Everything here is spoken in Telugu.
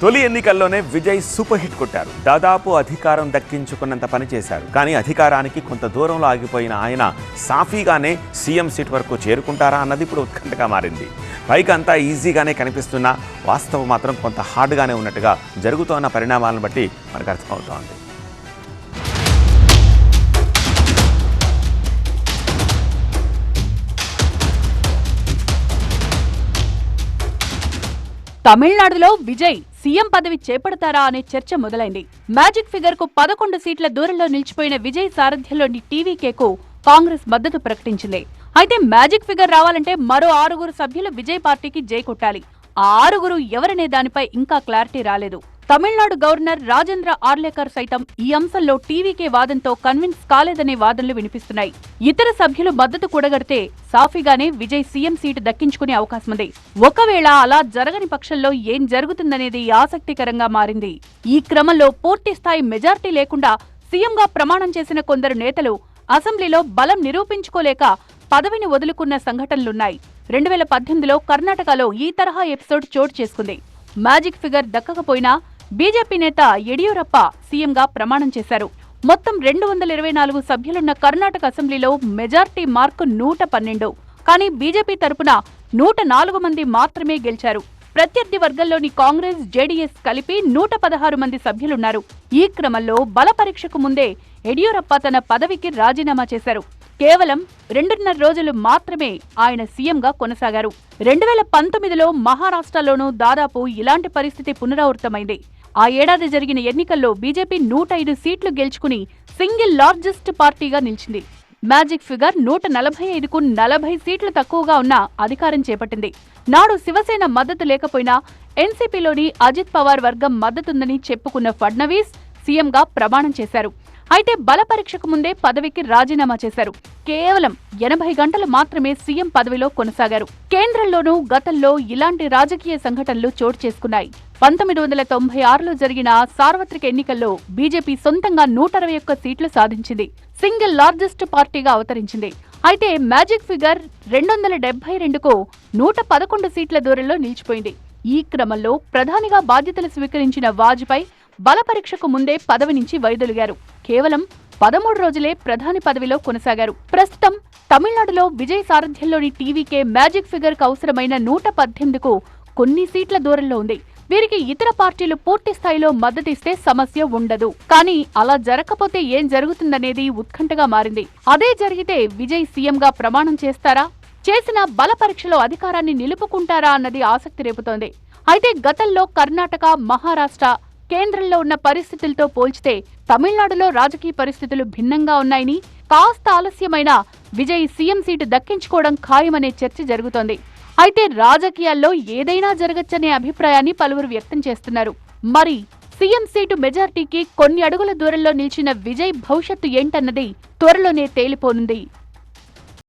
తొలి ఎన్నికల్లోనే విజయ్ సూపర్ హిట్ కొట్టారు. దాదాపు అధికారం దక్కించుకున్నంత పని చేశారు. కానీ అధికారానికి కొంత దూరంలో ఆగిపోయిన ఆయన సాఫీగానే సీఎం సీట్ వరకు చేరుకుంటారా అన్నది ఇప్పుడు ఉత్కంఠగా మారింది. పైకి అంతా ఈజీగానే కనిపిస్తున్నా వాస్తవం మాత్రం కొంత హార్డ్గానే ఉన్నట్టుగా జరుగుతున్న పరిణామాలను బట్టి మనకు అర్థమవుతోంది. తమిళనాడులో విజయ్ సీఎం పదవి చేపడతారా అనే చర్చ మొదలైంది. మ్యాజిక్ ఫిగర్ కు 11 సీట్ల దూరంలో నిలిచిపోయిన విజయ్ సారథ్యంలోని టీవీకేకు కాంగ్రెస్ మద్దతు ప్రకటించింది. అయితే మ్యాజిక్ ఫిగర్ రావాలంటే మరో 6 సభ్యులు విజయ్ పార్టీకి జై కొట్టాలి. ఆ 6 ఎవరనే దానిపై ఇంకా క్లారిటీ రాలేదు. తమిళనాడు గవర్నర్ రాజేంద్ర ఆర్లేకర్ సైతం ఈ అంశంలో టీవీకే వాదంతో కన్విన్స్ కాలేదనే వాదనలు వినిపిస్తున్నాయి. ఇతర సభ్యులు మద్దతు కూడగడితే సాఫీగానే విజయ్ సీఎం సీటు దక్కించుకునే అవకాశముంది. ఒకవేళ అలా జరగని పక్షంలో ఏం జరుగుతుందనేది ఆసక్తికరంగా మారింది. ఈ క్రమంలో పూర్తి స్థాయి మెజార్టీ లేకుండా సీఎంగా ప్రమాణం చేసిన కొందరు నేతలు అసెంబ్లీలో బలం నిరూపించుకోలేక పదవిని వదులుకున్న సంఘటనలున్నాయి. 2018లో కర్ణాటకలో ఈ తరహా ఎపిసోడ్ చోటు చేసుకుంది. మ్యాజిక్ ఫిగర్ దక్కకపోయినా బీజేపీ నేత యడియూరప్ప సీఎంగా ప్రమాణం చేశారు. మొత్తం 224 సభ్యులున్న కర్ణాటక అసెంబ్లీలో మెజార్టీ మార్కు 112. కానీ బీజేపీ తరపున 104 మంది మాత్రమే గెలిచారు. ప్రత్యర్థి వర్గంలోని కాంగ్రెస్, జేడీఎస్ కలిపి 116 మంది సభ్యులున్నారు. ఈ క్రమంలో బల పరీక్షకు ముందే యడియూరప్ప తన పదవికి రాజీనామా చేశారు. కేవలం 2.5 రోజులు మాత్రమే ఆయన సీఎంగా కొనసాగారు. 2019లో మహారాష్ట్రలోనూ దాదాపు ఇలాంటి పరిస్థితి పునరావృతమైంది. ఆ ఏడాది జరిగిన ఎన్నికల్లో బీజేపీ 105 సీట్లు గెలుచుకుని సింగిల్ లార్జెస్ట్ పార్టీగా నిలిచింది. మ్యాజిక్ ఫిగర్ 145కు 40 సీట్లు తక్కువగా ఉన్న అధికారం చేపట్టింది. నాడు శివసేన మద్దతు లేకపోయినా ఎన్సీపీలోని అజిత్ పవార్ వర్గం మద్దతుందని చెప్పుకున్న ఫడ్నవీస్ సీఎంగా ప్రమాణం చేశారు. అయితే బల పరీక్షకు ముందే పదవికి రాజీనామా చేశారు. కేవలం 80 గంటలు మాత్రమే సీఎం పదవిలో కొనసాగారు. కేంద్రంలోనూ గతంలో ఇలాంటి రాజకీయ సంఘటనలు చోటు చేసుకున్నాయి. 1996లో జరిగిన సార్వత్రిక ఎన్నికల్లో బీజేపీ సొంతంగా 161 సీట్లు సాధించింది. సింగిల్ లార్జెస్ట్ పార్టీగా అవతరించింది. అయితే మ్యాజిక్ ఫిగర్ 272కు 111 సీట్ల దూరంలో నిలిచిపోయింది. ఈ క్రమంలో ప్రధానిగా బాధ్యతలు స్వీకరించిన వాజ్పేయి బల పరీక్షకు ముందే పదవి నుంచి వైదొలిగారు. కేవలం 13 రోజులే ప్రధాని పదవిలో కొనసాగారు. ప్రస్తుతం తమిళనాడులో విజయ్ సారథ్యంలోని టీవీకే మ్యాజిక్ ఫిగర్ కు అవసరమైన 118కు కొన్ని సీట్ల దూరంలో ఉంది. వీరికి ఇతర పార్టీలు పూర్తి స్థాయిలో మద్దతిస్తే సమస్య ఉండదు. కానీ అలా జరగకపోతే ఏం జరుగుతుందనేది ఉత్కంఠగా మారింది. అదే జరిగితే విజయ్ సీఎంగా ప్రమాణం చేస్తారా, చేసిన బల పరీక్షలో అధికారాన్ని నిలుపుకుంటారా అన్నది ఆసక్తి రేపుతోంది. అయితే గతంలో కర్ణాటక, మహారాష్ట్ర, కేంద్రంలో ఉన్న పరిస్థితులతో పోల్చితే తమిళనాడులో రాజకీయ పరిస్థితులు భిన్నంగా ఉన్నాయని, కాస్త ఆలస్యమైన విజయ్ సీఎం సీటు దక్కించుకోవడం ఖాయమనే చర్చ జరుగుతోంది. అయితే రాజకీయాల్లో ఏదైనా జరగచ్చనే అభిప్రాయాన్ని పలువురు వ్యక్తం చేస్తున్నారు. మరి సీఎం సీటు మెజార్టీకి కొన్ని అడుగుల దూరంలో నిలిచిన విజయ్ భవిష్యత్తు ఏంటన్నది త్వరలోనే తేలిపోనుంది.